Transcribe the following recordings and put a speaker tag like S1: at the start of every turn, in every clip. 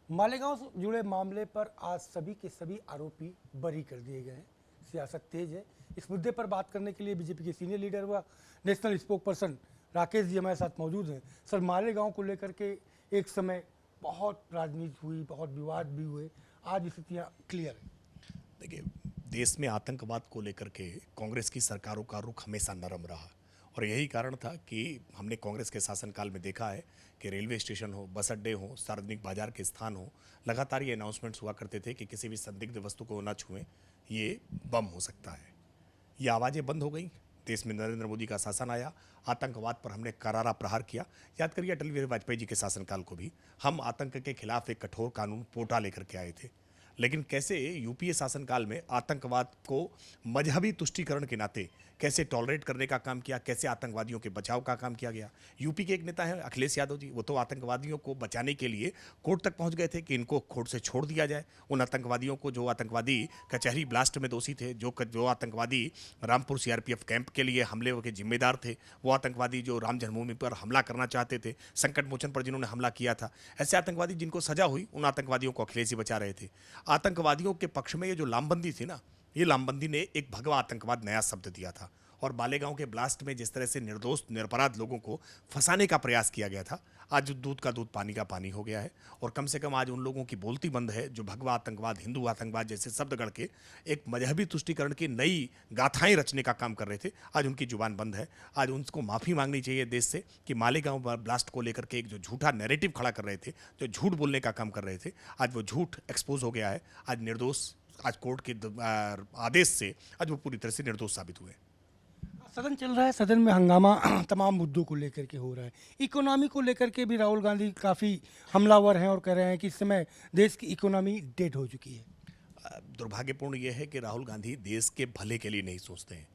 S1: मालेगांव से जुड़े मामले पर आज सभी के सभी आरोपी बरी कर दिए गए हैं। सियासत तेज है। इस मुद्दे पर बात करने के लिए बीजेपी के सीनियर लीडर व national spoke person Rakesh ji हमारे साथ मौजूद हैं। सर, मालेगांव को लेकर के एक समय बहुत राजनीति हुई, बहुत विवाद भी हुए, आज स्थितियाँ क्लियर है।
S2: देखिए, देश में आतंकवाद को लेकर के कांग्रेस की सरकारों का रुख हमेशा नरम रहा और यही कारण था कि हमने कांग्रेस के शासनकाल में देखा है कि रेलवे स्टेशन हो, बस अड्डे हो, सार्वजनिक बाजार के स्थान हो, लगातार ये अनाउंसमेंट्स हुआ करते थे कि किसी भी संदिग्ध वस्तु को न छुएं, ये बम हो सकता है। ये आवाज़ें बंद हो गई। देश में नरेंद्र मोदी का शासन आया, आतंकवाद पर हमने करारा प्रहार किया। याद करिए अटल बिहारी वाजपेयी जी के शासनकाल को भी हम आतंक के खिलाफ एक कठोर कानून पोटा लेकर के आए थे। लेकिन कैसे यूपीए शासनकाल में आतंकवाद को मजहबी तुष्टीकरण के नाते कैसे टॉलरेट करने का काम किया, कैसे आतंकवादियों के बचाव का काम किया गया। यूपी के एक नेता हैं अखिलेश यादव जी, वो तो आतंकवादियों को बचाने के लिए कोर्ट तक पहुंच गए थे कि इनको कोर्ट से छोड़ दिया जाए। उन आतंकवादियों को, जो आतंकवादी कचहरी ब्लास्ट में दोषी थे, जो आतंकवादी रामपुर सीआरपीएफ कैंप के लिए हमले के जिम्मेदार थे, वो आतंकवादी जो राम जन्मभूमि पर हमला करना चाहते थे, संकट मोचन पर जिन्होंने हमला किया था, ऐसे आतंकवादी जिनको सजा हुई, उन आतंकवादियों को अखिलेश जी बचा रहे थे। आतंकवादियों के पक्ष में ये जो लामबंदी थी ना, ये लामबंदी ने एक भगवा आतंकवाद नया शब्द दिया था। और मालेगांव के ब्लास्ट में जिस तरह से निर्दोष निरपराध लोगों को फंसाने का प्रयास किया गया था, आज दूध का दूध पानी का पानी हो गया है। और कम से कम आज उन लोगों की बोलती बंद है जो भगवा आतंकवाद, हिंदू आतंकवाद जैसे शब्द गढ़ के एक मजहबी तुष्टीकरण की नई गाथाएं रचने का काम कर रहे थे। आज उनकी जुबान बंद है। आज उनको माफ़ी मांगनी चाहिए देश से कि मालेगांव ब्लास्ट को लेकर के एक जो झूठा नैरेटिव खड़ा कर रहे थे, जो झूठ बोलने का काम कर रहे थे, आज वो झूठ एक्सपोज हो गया है। आज निर्दोष, आज कोर्ट के आदेश से आज वो पूरी तरह से निर्दोष साबित हुए।
S1: सदन चल रहा है, सदन में हंगामा तमाम मुद्दों को लेकर के हो रहा है। इकोनॉमी को लेकर के भी राहुल गांधी काफ़ी हमलावर हैं और कह रहे हैं कि इस समय देश की इकोनॉमी डेड हो चुकी है।
S2: दुर्भाग्यपूर्ण यह है कि राहुल गांधी देश के भले के लिए नहीं सोचते हैं,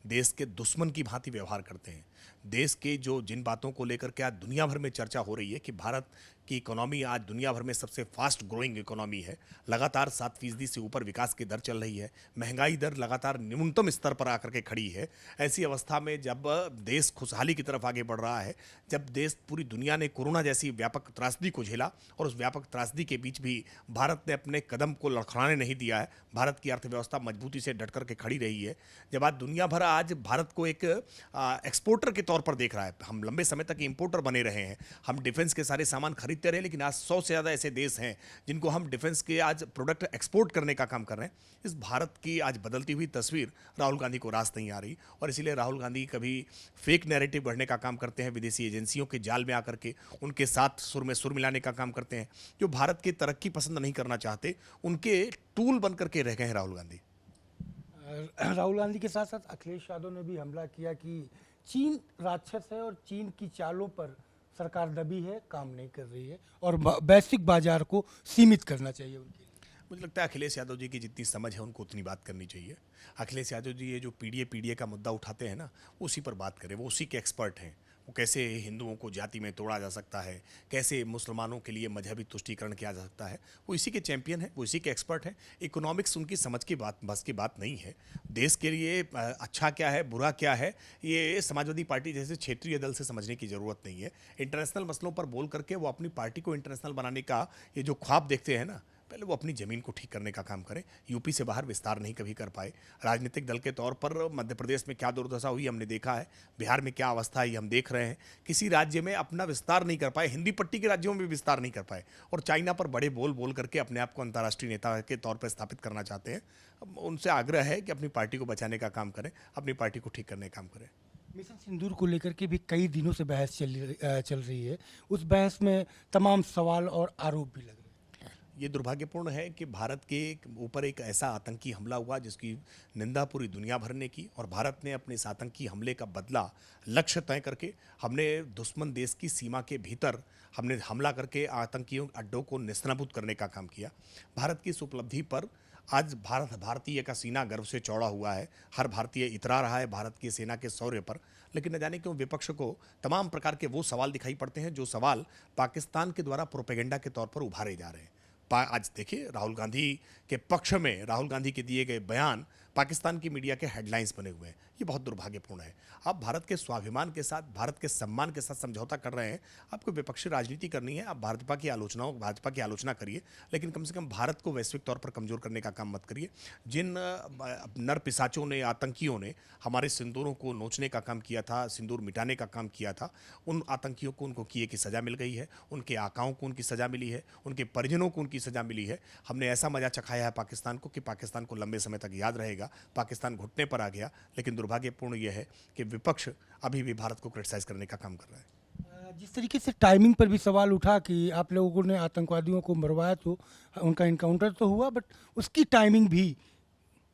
S2: देश के दुश्मन की भांति व्यवहार करते हैं। देश के जो जिन बातों को लेकर के आज दुनिया भर में चर्चा हो रही है कि भारत की इकोनॉमी आज दुनिया भर में सबसे फास्ट ग्रोइंग इकोनॉमी है, लगातार 7% से ऊपर विकास की दर चल रही है, महंगाई दर लगातार न्यूनतम स्तर पर आकर के खड़ी है। ऐसी अवस्था में जब देश खुशहाली की तरफ आगे बढ़ रहा है, जब देश, पूरी दुनिया ने कोरोना जैसी व्यापक त्रासदी को झेला और उस व्यापक त्रासदी के बीच भी भारत ने अपने कदम को लड़खड़ाने नहीं दिया है, भारत की अर्थव्यवस्था मजबूती से डट कर के खड़ी रही है। जब आज दुनिया भर आज भारत को एक एक्सपोर्टर के तौर पर देख रहा है, हम लंबे समय तक इंपोर्टर बने रहे हैं, हम डिफेंस के सारे सामान खरीदते रहे, लेकिन आज 100 से ज़्यादा ऐसे देश हैं जिनको हम डिफेंस के आज प्रोडक्ट एक्सपोर्ट करने का काम कर रहे हैं। इस भारत की आज बदलती हुई तस्वीर राहुल गांधी को रास नहीं आ रही और इसीलिए राहुल गांधी कभी फेक नैरेटिव गढ़ने का काम करते हैं, विदेशी एजेंसियों के जाल में आकर के उनके साथ सुर में सुर मिलाने का काम करते हैं। जो भारत की तरक्की पसंद नहीं करना चाहते, उनके टूल बन करके रह गए हैं राहुल गांधी।
S1: राहुल गांधी के साथ साथ अखिलेश यादव ने भी हमला किया कि चीन राक्षस है और चीन की चालों पर सरकार दबी है, काम नहीं कर रही है और वैश्विक बाजार को सीमित करना चाहिए उनके लिए।
S2: मुझे लगता है अखिलेश यादव जी की जितनी समझ है उनको उतनी बात करनी चाहिए। अखिलेश यादव जी ये जो पीडीए का मुद्दा उठाते हैं ना, उसी पर बात करें, वो उसी के एक्सपर्ट हैं। वो कैसे हिंदुओं को जाति में तोड़ा जा सकता है, कैसे मुसलमानों के लिए मजहबी तुष्टीकरण किया जा सकता है, वो इसी के चैंपियन हैं, वो इसी के एक्सपर्ट हैं। इकोनॉमिक्स उनकी समझ की बात, बस की बात नहीं है। देश के लिए अच्छा क्या है, बुरा क्या है, ये समाजवादी पार्टी जैसे क्षेत्रीय दल से समझने की ज़रूरत नहीं है। इंटरनेशनल मसलों पर बोल करके वो अपनी पार्टी को इंटरनेशनल बनाने का ये जो ख्वाब देखते हैं ना, पहले वो अपनी ज़मीन को ठीक करने का काम करें। यूपी से बाहर विस्तार नहीं कभी कर पाए। राजनीतिक दल के तौर पर मध्य प्रदेश में क्या दुर्दशा हुई हमने देखा है, बिहार में क्या अवस्था है हम देख रहे हैं। किसी राज्य में अपना विस्तार नहीं कर पाए, हिंदी पट्टी के राज्यों में भी विस्तार नहीं कर पाए और चाइना पर बड़े बोल बोल करके अपने आप को अंतर्राष्ट्रीय नेता के तौर पर स्थापित करना चाहते हैं। उनसे आग्रह है कि अपनी पार्टी को बचाने का काम करें, अपनी पार्टी को ठीक करने का काम करें।
S1: मिशन सिंदूर को लेकर के भी कई दिनों से बहस चल रही है। उस बहस में तमाम सवाल और आरोप भी लग रहे हैं।
S2: ये दुर्भाग्यपूर्ण है कि भारत के ऊपर एक ऐसा आतंकी हमला हुआ जिसकी निंदा पूरी दुनिया भर ने की और भारत ने अपने इस आतंकी हमले का बदला लक्ष्य तय करके, हमने दुश्मन देश की सीमा के भीतर हमने हमला करके आतंकियों अड्डों को नेस्तनाबूद करने का काम किया। भारत की इस उपलब्धि पर आज भारतीय का सीना गर्व से चौड़ा हुआ है। हर भारतीय इतरा रहा है भारत की सेना के शौर्य पर। लेकिन न जाने क्यों विपक्ष को तमाम प्रकार के वो सवाल दिखाई पड़ते हैं जो सवाल पाकिस्तान के द्वारा प्रोपेगेंडा के तौर पर उभारे जा रहे हैं। आज देखिए, राहुल गांधी के पक्ष में राहुल गांधी के दिए गए बयान पाकिस्तान की मीडिया के हेडलाइंस बने हुए हैं। ये बहुत दुर्भाग्यपूर्ण है। आप भारत के स्वाभिमान के साथ, भारत के सम्मान के साथ समझौता कर रहे हैं। आपको विपक्षी राजनीति करनी है, आप भाजपा की आलोचना करिए, लेकिन कम से कम भारत को वैश्विक तौर पर कमजोर करने का काम मत करिए। जिन नर पिशाचों ने, आतंकियों ने हमारे सिंदूरों को नोचने का काम किया था, सिंदूर मिटाने का काम किया था, उन आतंकियों को उनको किए की सजा मिल गई है, उनके आकाओं को उनकी सजा मिली है, उनके परिजनों को उनकी सजा मिली है। हमने ऐसा मजा चखाया है पाकिस्तान को कि पाकिस्तान को लंबे समय तक याद रहेगा। पाकिस्तान घुटने पर आ गया, लेकिन दुर्भाग्यपूर्ण यह है कि विपक्ष अभी भी भारत को क्रिटिसाइज करने का काम कर रहा है।
S1: जिस तरीके से टाइमिंग पर भी सवाल उठा कि आप लोगों ने आतंकवादियों को मरवाया, तो उनका इनकाउंटर तो हुआ, बट उसकी टाइमिंग भी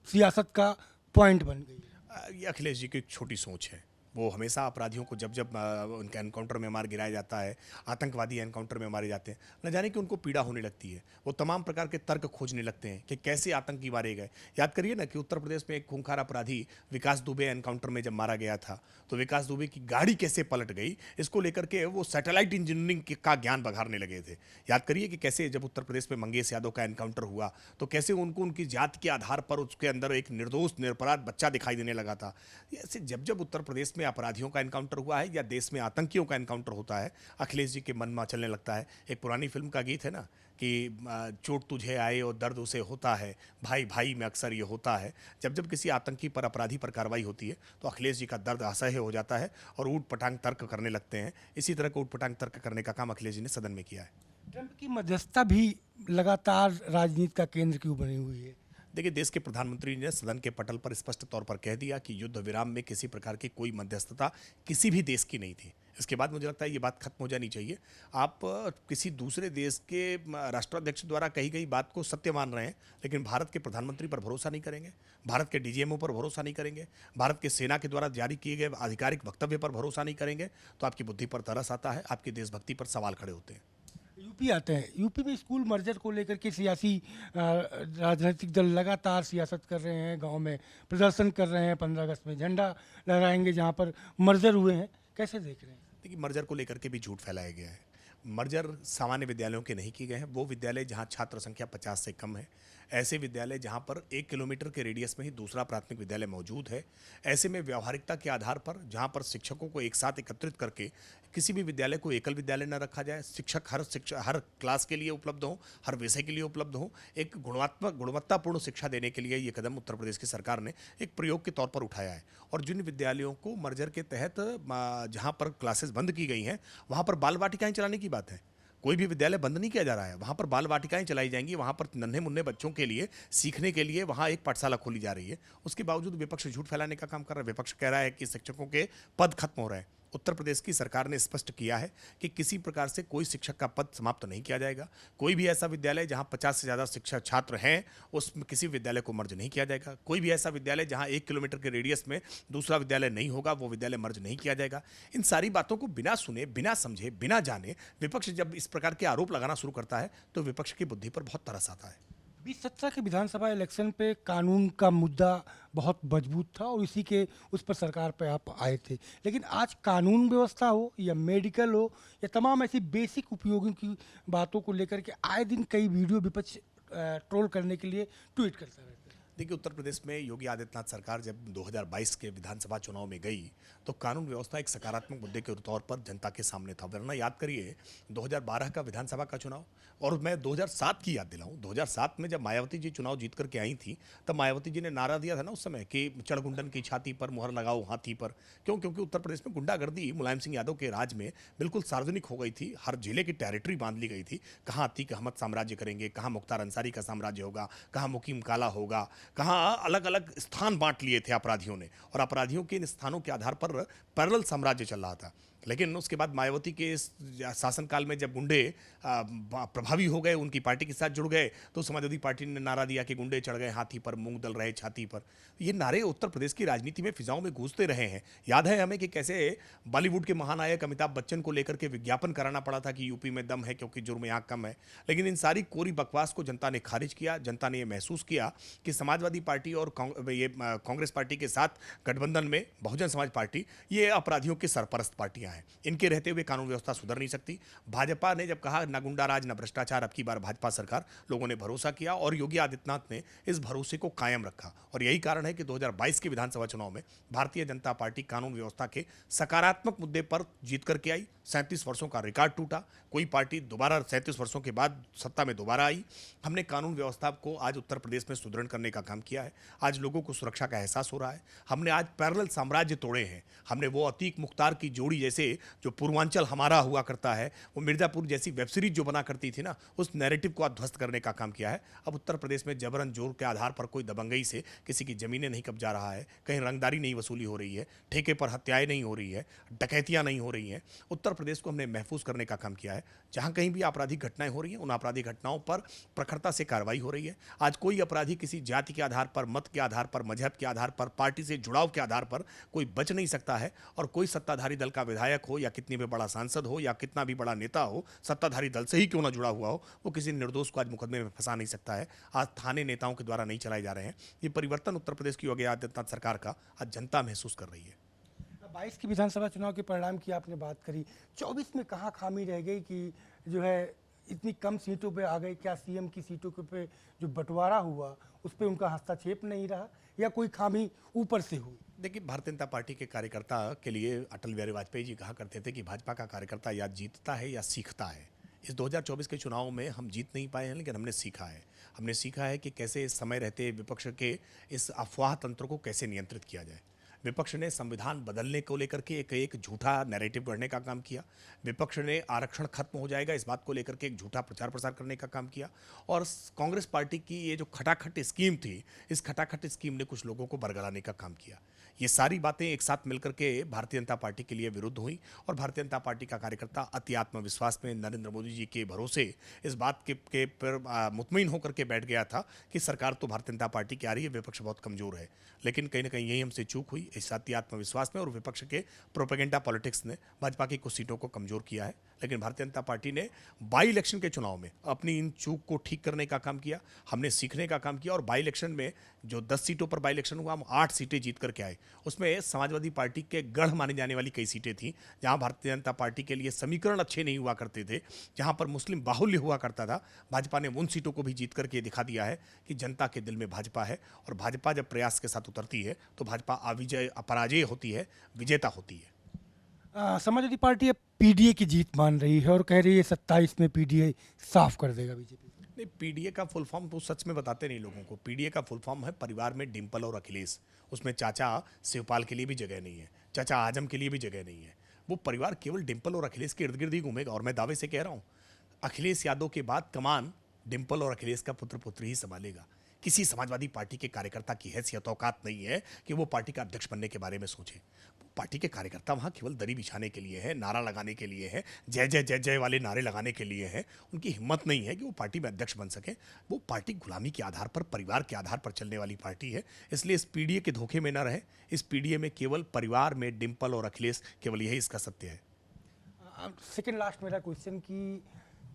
S1: सियासत का पॉइंट बन गई।
S2: ये अखिलेश जी की एक छोटी सोच है। वो हमेशा अपराधियों को जब जब उनके एनकाउंटर में मार गिराया जाता है, आतंकवादी एनकाउंटर में मारे जाते हैं, न जाने कि उनको पीड़ा होने लगती है। वो तमाम प्रकार के तर्क खोजने लगते हैं कि कैसे आतंकी मारे गए। याद करिए ना कि उत्तर प्रदेश में एक खूंखार अपराधी विकास दुबे एनकाउंटर में जब मारा गया था, तो विकास दुबे की गाड़ी कैसे पलट गई, इसको लेकर के वो सैटेलाइट इंजीनियरिंग का ज्ञान बघारने लगे थे। याद करिए कि कैसे जब उत्तर प्रदेश में मंगेश यादव का एनकाउंटर हुआ, तो कैसे उनको उनकी जात के आधार पर उसके अंदर एक निर्दोष निरपराध बच्चा दिखाई देने लगा था। ऐसे जब जब उत्तर प्रदेश में अपराधियों का एनकाउंटर हुआ है या देश में आतंकियों का एनकाउंटर होता है, अखिलेश जी के मन में चलने लगता है। एक पुरानी फिल्म का गीत है ना कि चोट तुझे आए और दर्द उसे होता है, भाई भाई में अक्सर ये होता है। जब जब किसी आतंकी पर, अपराधी पर कार्रवाई होती है, तो अखिलेश जी का दर्द असह्य हो जाता है और ऊट पटांग तर्क करने लगते हैं। इसी तरह का ऊट पटांग तर्क करने का काम अखिलेश जी ने सदन में किया है।
S1: ट्रंप की मध्यस्थता भी लगातार राजनीति का केंद्र क्यों बनी हुई है?
S2: देखिए, देश के प्रधानमंत्री ने सदन के पटल पर स्पष्ट तौर पर कह दिया कि युद्ध विराम में किसी प्रकार की कोई मध्यस्थता किसी भी देश की नहीं थी। इसके बाद मुझे लगता है ये बात खत्म हो जानी चाहिए। आप किसी दूसरे देश के राष्ट्राध्यक्ष द्वारा कही गई बात को सत्य मान रहे हैं, लेकिन भारत के प्रधानमंत्री पर भरोसा नहीं करेंगे, भारत के डीजीएमओ पर भरोसा नहीं करेंगे, भारत के सेना के द्वारा जारी किए गए आधिकारिक वक्तव्य पर भरोसा नहीं करेंगे, तो आपकी बुद्धि पर तरस आता है, आपकी देशभक्ति पर सवाल खड़े होते हैं।
S1: यूपी आते हैं। यूपी में स्कूल मर्जर को लेकर के सियासी राजनीतिक दल लगातार सियासत कर रहे हैं, गांव में प्रदर्शन कर रहे हैं, 15 अगस्त में झंडा लहराएंगे जहां पर मर्जर हुए हैं। कैसे देख रहे हैं?
S2: देखिए, मर्जर को लेकर के भी झूठ फैलाया गया है। मर्जर सामान्य विद्यालयों के नहीं किए गए हैं। वो विद्यालय जहां छात्र संख्या 50 से कम है, ऐसे विद्यालय जहां पर 1 किलोमीटर के रेडियस में ही दूसरा प्राथमिक विद्यालय मौजूद है, ऐसे में व्यावहारिकता के आधार पर जहां पर शिक्षकों को एक साथ एकत्रित करके किसी भी विद्यालय को एकल विद्यालय न रखा जाए, शिक्षक हर क्लास के लिए उपलब्ध हो, हर विषय के लिए उपलब्ध हो, एक गुणवत्तापूर्ण शिक्षा देने के लिए ये कदम उत्तर प्रदेश की सरकार ने एक प्रयोग के तौर पर उठाया है। और जिन विद्यालयों को मर्जर के तहत जहां पर क्लासेस बंद की गई हैं, वहां पर बाल वाटिकाएं चलाने की बात है। कोई भी विद्यालय बंद नहीं किया जा रहा है, वहाँ पर बाल वाटिकाएं चलाई जाएंगी, वहाँ पर नन्हे मुन्ने बच्चों के लिए सीखने के लिए वहाँ एक पाठशाला खोली जा रही है। उसके बावजूद विपक्ष झूठ फैलाने का काम कर रहा है। विपक्ष कह रहा है कि शिक्षकों के पद खत्म हो रहे हैं। उत्तर प्रदेश की सरकार ने स्पष्ट किया है कि किसी प्रकार से कोई शिक्षक का पद समाप्त नहीं किया जाएगा। कोई भी ऐसा विद्यालय जहां 50 से ज़्यादा शिक्षक छात्र हैं, उसमें किसी विद्यालय को मर्ज नहीं किया जाएगा। कोई भी ऐसा विद्यालय जहां 1 किलोमीटर के रेडियस में दूसरा विद्यालय नहीं होगा, वो विद्यालय मर्ज नहीं किया जाएगा। इन सारी बातों को बिना सुने, बिना समझे, बिना जाने विपक्ष जब इस प्रकार के आरोप लगाना शुरू करता है, तो विपक्ष की बुद्धि पर बहुत तरस आता है।
S1: 2017 के विधानसभा इलेक्शन पे कानून का मुद्दा बहुत मजबूत था और इसी के उस पर सरकार पे आप आए थे, लेकिन आज कानून व्यवस्था हो या मेडिकल हो या तमाम ऐसी बेसिक उपयोगों की बातों को लेकर के आए दिन कई वीडियो विपक्ष ट्रोल करने के लिए ट्वीट करता रहता है।
S2: देखिए, उत्तर प्रदेश में योगी आदित्यनाथ सरकार जब 2022 के विधानसभा चुनाव में गई, तो कानून व्यवस्था एक सकारात्मक मुद्दे के तौर पर जनता के सामने था। वरना याद करिए 2012 का विधानसभा का चुनाव, और मैं 2007 की याद दिलाऊं, 2007 में जब मायावती जी चुनाव जीत करके आई थी, तब मायावती जी ने नारा दिया था ना उस समय कि चढ़गुंडन की छाती पर मुहर लगाओ हाथी पर। क्यों? क्योंकि उत्तर प्रदेश में गुंडागर्दी मुलायम सिंह यादव के राज में बिल्कुल सार्वजनिक हो गई थी। हर जिले की टेरिटरी बांध ली गई थी। कहाँ अतीक अहमद साम्राज्य करेंगे, कहाँ मुख्तार अंसारी का साम्राज्य होगा, कहाँ मुकीम काला होगा, कहाँ अलग अलग स्थान बांट लिए थे अपराधियों ने, और अपराधियों के इन स्थानों के आधार पर पैरेलल साम्राज्य चल रहा था। लेकिन उसके बाद मायावती के शासनकाल में जब गुंडे प्रभावी हो गए, उनकी पार्टी के साथ जुड़ गए, तो समाजवादी पार्टी ने नारा दिया कि गुंडे चढ़ गए हाथी पर, मूंग दल रहे छाती पर। ये नारे उत्तर प्रदेश की राजनीति में फिजाओं में गूंजते रहे हैं। याद है हमें कि कैसे बॉलीवुड के महानायक अमिताभ बच्चन को लेकर के विज्ञापन कराना पड़ा था कि यूपी में दम है क्योंकि जुर्म यहाँ कम है। लेकिन इन सारी कोरी बकवास को जनता ने खारिज किया। जनता ने ये महसूस किया कि समाजवादी पार्टी और कांग्रेस पार्टी के साथ गठबंधन में बहुजन समाज पार्टी, ये अपराधियों की सरपरस्त पार्टियां पार्टियां हैं, इनके रहते हुए कानून व्यवस्था सुधर नहीं सकती। भाजपा ने जब कहा न गुंडा राज न भ्रष्टाचार, अब की बार भाजपा सरकार, लोगों ने भरोसा किया और योगी आदित्यनाथ ने इस भरोसे को कायम रखा। और यही कारण है कि 2022 के विधानसभा चुनाव में भारतीय जनता पार्टी कानून व्यवस्था के सकारात्मक मुद्दे पर जीत करके आई। 37 वर्षों का रिकॉर्ड टूटा, कोई पार्टी दोबारा 37 वर्षों के बाद सत्ता में दोबारा आई। हमने कानून व्यवस्था को आज उत्तर प्रदेश में सुदृढ़ करने का काम किया है। आज लोगों को सुरक्षा का एहसास हो रहा है। हमने आज पैरेलल साम्राज्य तोड़े हैं। हमने वो अतीक मुख्तार की जोड़ी जैसे जो पूर्वांचल हमारा हुआ करता है, वो मिर्जापुर जैसी वेब सीरीज जो बना करती थी ना, उस नैरेटिव को आज ध्वस्त करने का काम किया है। अब उत्तर प्रदेश में जबरन जोर के आधार पर कोई दबंगई से किसी की जमीनें नहीं कब्जा रहा है, कहीं रंगदारी नहीं वसूली हो रही है, ठेके पर हत्याएं नहीं हो रही है, डकैतियां नहीं हो रही हैं। उत्तर प्रदेश को हमने महफूज करने का काम किया है। जहां कहीं भी आपराधिक घटनाएं हो रही हैं, उन आपराधिक घटनाओं पर प्रखरता से कार्रवाई हो रही है। आज कोई अपराधी किसी जाति के आधार पर, मत के आधार पर, मजहब के आधार पर, पार्टी से जुड़ाव के आधार पर कोई बच नहीं सकता है। और कोई सत्ताधारी दल का विधायक हो या कितनी भी बड़ा सांसद हो या कितना भी बड़ा नेता हो, सत्ताधारी दल से ही क्यों ना जुड़ा हुआ हो, वो किसी निर्दोष को आज मुकदमे में फंसा नहीं सकता है। आज थाने नेताओं के द्वारा नहीं चलाए जा रहे हैं। ये परिवर्तन उत्तर प्रदेश की योगी आदित्यनाथ सरकार का आज जनता महसूस कर रही है।
S1: 22 की विधानसभा चुनाव के परिणाम की आपने बात करी, 24 में कहाँ खामी रह गई कि जो है इतनी कम सीटों पे आ गए? क्या सीएम की सीटों के पे जो बंटवारा हुआ उस पे उनका हस्तक्षेप नहीं रहा, या कोई खामी ऊपर से हुई?
S2: देखिए, भारतीय जनता पार्टी के कार्यकर्ता के लिए अटल बिहारी वाजपेयी जी कहा करते थे कि भाजपा का कार्यकर्ता या जीतता है या सीखता है। इस 2024 के चुनाव में हम जीत नहीं पाए हैं, लेकिन हमने सीखा है। हमने सीखा है कि कैसे इस समय रहते विपक्ष के इस अफवाह तंत्र को कैसे नियंत्रित किया जाए। विपक्ष ने संविधान बदलने को लेकर के एक झूठा नैरेटिव गढ़ने का काम किया। विपक्ष ने आरक्षण खत्म हो जाएगा इस बात को लेकर के एक झूठा प्रचार प्रसार करने का काम किया। और कांग्रेस पार्टी की ये जो खटाखट स्कीम थी, इस खटाखट स्कीम ने कुछ लोगों को बरगलाने का काम किया। ये सारी बातें एक साथ मिलकर के भारतीय जनता पार्टी के लिए विरुद्ध हुई और भारतीय जनता पार्टी का कार्यकर्ता अति आत्मविश्वास में नरेंद्र मोदी जी के भरोसे इस बात के पर मुतमईन होकर के बैठ गया था कि सरकार तो भारतीय जनता पार्टी की आ रही है, विपक्ष बहुत कमजोर है। लेकिन कहीं ना कहीं यही हमसे चूक हुई इस अति आत्मविश्वास में, और विपक्ष के प्रोपेगेंडा पॉलिटिक्स ने भाजपा की कुछ सीटों को कमजोर किया है। लेकिन भारतीय जनता पार्टी ने बाई इलेक्शन के चुनाव में अपनी इन चूक को ठीक करने का काम किया। हमने सीखने का काम किया और बाई इलेक्शन में जो 10 सीटों पर बाई इलेक्शन हुआ, हम 8 सीटें जीत करके आए। उसमें समाजवादी पार्टी के गढ़ मानी जाने वाली कई सीटें थीं, जहां भारतीय जनता पार्टी के लिए समीकरण अच्छे नहीं हुआ करते थे, जहां पर मुस्लिम बाहुल्य हुआ करता था। भाजपा ने उन सीटों को भी जीत करके दिखा दिया है कि जनता के दिल में भाजपा है, और भाजपा जब प्रयास के साथ उतरती है तो भाजपा अपराजय होती है, विजेता होती है।
S1: समाजवादी पार्टी अब पीडीए की जीत मान रही है और कह रही है 27 में पीडीए साफ कर देगा बीजेपी।
S2: नहीं, पीडीए का फुल फॉर्म तो सच में बताते नहीं लोगों को। पीडीए का फुल फॉर्म है परिवार में डिंपल और अखिलेश। उसमें चाचा शिवपाल के लिए भी जगह नहीं है, चाचा आजम के लिए भी जगह नहीं है। वो परिवार केवल डिंपल और अखिलेश के इर्द गिर्द ही घूमेगा। और मैं दावे से कह रहा हूँ, अखिलेश यादव के बाद कमान डिंपल और अखिलेश का पुत्र पुत्री ही संभालेगा। किसी समाजवादी पार्टी के कार्यकर्ता की हैसियत औकात नहीं है कि वो पार्टी का अध्यक्ष बनने के बारे में सोचे। पार्टी के कार्यकर्ता वहाँ केवल दरी बिछाने के लिए है, नारा लगाने के लिए है, जय जय जय जय वाले नारे लगाने के लिए है। उनकी हिम्मत नहीं है कि वो पार्टी में अध्यक्ष बन सके। वो पार्टी गुलामी के आधार पर, परिवार के आधार पर चलने वाली पार्टी है। इसलिए इस पीडीए के धोखे में न रहे। इस पीडीए में केवल परिवार में डिंपल और अखिलेश, केवल यही इसका सत्य है।
S1: सेकेंड लास्ट मेरा क्वेश्चन कि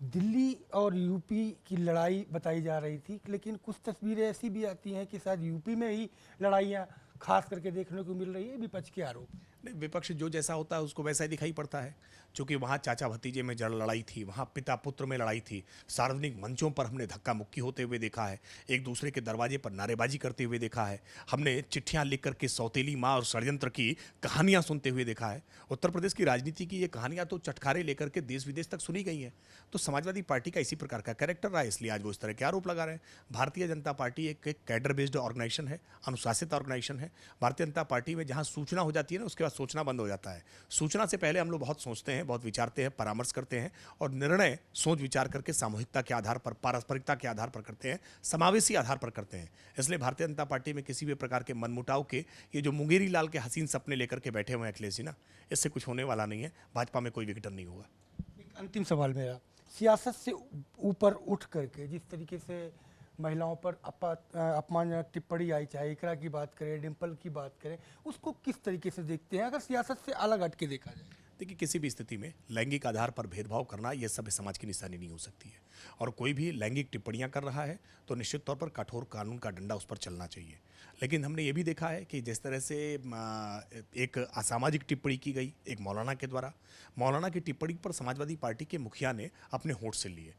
S1: दिल्ली और यूपी की लड़ाई बताई जा रही थी, लेकिन कुछ तस्वीरें ऐसी भी आती हैं कि शायद यूपी में ही लड़ाइयाँ खास करके देखने को मिल रही है, विपक्ष के आरोप।
S2: नहीं, विपक्ष जो जैसा होता है उसको वैसा ही दिखाई पड़ता है। क्योंकि वहाँ चाचा भतीजे में जड़ लड़ाई थी, वहाँ पिता पुत्र में लड़ाई थी, सार्वजनिक मंचों पर हमने धक्का मुक्की होते हुए देखा है, एक दूसरे के दरवाजे पर नारेबाजी करते हुए देखा है, हमने चिट्ठियाँ लिख करके सौतेली माँ और षड्यंत्र की कहानियाँ सुनते हुए देखा है। उत्तर प्रदेश की राजनीति की ये कहानियाँ तो चटखारे लेकर के देश विदेश तक सुनी गई हैं। तो समाजवादी पार्टी का इसी प्रकार का कैरेक्टर रहा है, इसलिए आज वो इस तरह के आरोप लगा रहे हैं। भारतीय जनता पार्टी एक कैडर बेस्ड ऑर्गेनाइजेशन है, अनुशासित ऑर्गेनाइजेशन है। भारतीय जनता पार्टी में जहाँ सूचना हो जाती है ना, उसके बाद सोचना बंद हो जाता है। सूचना से पहले हम लोग बहुत सोचते हैं, बहुत विचारते हैं, परामर्श करते हैं, और निर्णय सोच विचार करके सामूहिकता के आधार पर, पारस्परिकता के आधार पर करते हैं, समावेशी आधार पर करते हैं। इसलिए भारतीय जनता पार्टी में किसी भी प्रकार के मनमुटाव के ये जो मुंगेरी लाल के हसीन सपने लेकर के बैठे हुए हैं अखिलेश जी ना, इससे कुछ होने वाला नहीं है। भाजपा में कोई विघटन नहीं होगा।
S1: एक अंतिम सवाल मेरा, सियासत से ऊपर उठ करके जिस तरीके से महिलाओं पर अपमानजनक टिप्पणी आई, चाहे इकरा की बात करें, डिंपल की बात करें, उसको किस तरीके से देखते हैं अगर सियासत से अलग हट के देखा जाए?
S2: देखिए, किसी भी स्थिति में लैंगिक आधार पर भेदभाव करना यह सभ्य समाज की निशानी नहीं हो सकती है। और कोई भी लैंगिक टिप्पणियां कर रहा है तो निश्चित तौर पर कठोर कानून का डंडा उस पर चलना चाहिए। लेकिन हमने ये भी देखा है कि जिस तरह से एक असामाजिक टिप्पणी की गई एक मौलाना के द्वारा, मौलाना की टिप्पणी पर समाजवादी पार्टी के मुखिया ने अपने होंठ से लिए।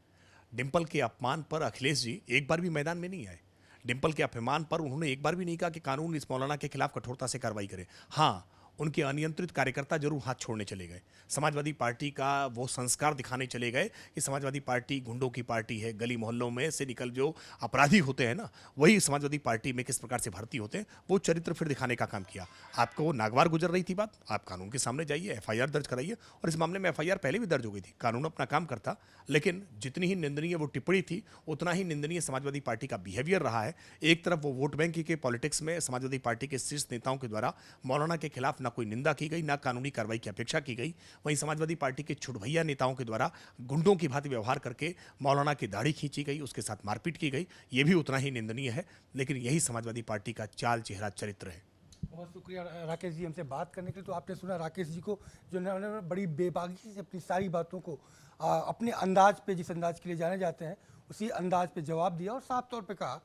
S2: डिंपल के अपमान पर अखिलेश जी एक बार भी मैदान में नहीं आए। डिंपल के अपमान पर उन्होंने एक बार भी नहीं कहा कि कानून इस मौलाना के खिलाफ कठोरता से कार्रवाई करे। हाँ, उनके अनियंत्रित कार्यकर्ता जरूर हाथ छोड़ने चले गए। समाजवादी पार्टी का वो संस्कार दिखाने चले गए कि समाजवादी पार्टी गुंडों की पार्टी है, गली मोहल्लों में से निकल जो अपराधी होते हैं ना, वही समाजवादी पार्टी में किस प्रकार से भर्ती होते हैं, वो चरित्र फिर दिखाने का काम किया। आपको नागवार गुजर रही थी बात, आप कानून के सामने जाइए, एफआईआर दर्ज कराइए। और इस मामले में एफआईआर पहले भी दर्ज हो गई थी, कानून अपना काम करता। लेकिन जितनी ही निंदनीय वो टिप्पणी थी, उतना ही निंदनीय समाजवादी पार्टी का बिहेवियर रहा है। एक तरफ वो वोट बैंक के पॉलिटिक्स में समाजवादी पार्टी के शीर्ष नेताओं के द्वारा मौलाना के खिलाफ ना कोई निंदा की गई, ना कानूनी कार्रवाई की अपेक्षा की गई। वहीं समाजवादी पार्टी के छुटभैया नेताओं के द्वारा गुंडों की भांति व्यवहार करके मौलाना की दाढ़ी खींची गई, उसके साथ मारपीट की गई। ये भी उतना ही निंदनीय है। लेकिन यही समाजवादी पार्टी का चाल चेहरा चरित्र है।
S1: बहुत शुक्रिया राकेश जी हमसे बात करने के लिए। तो आपने सुना राकेश जी को, जो उन्होंने बड़ी बेबाकी से अपनी सारी बातों को अपने अंदाज पे, जिस अंदाज के लिए जाने जाते हैं, उसी अंदाज पे जवाब दिया और साफ तौर पे कहा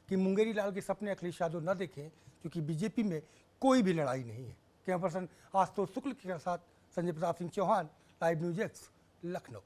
S1: कि मुंगेरी लाल के सपने अखिलेश यादव न देखें, क्योंकि बीजेपी में कोई भी लड़ाई नहीं है। कैमरा पर्सन आशुतोष शुक्ल के साथ Sanjay Pratap Singh Chauhan, live news X, Lucknow.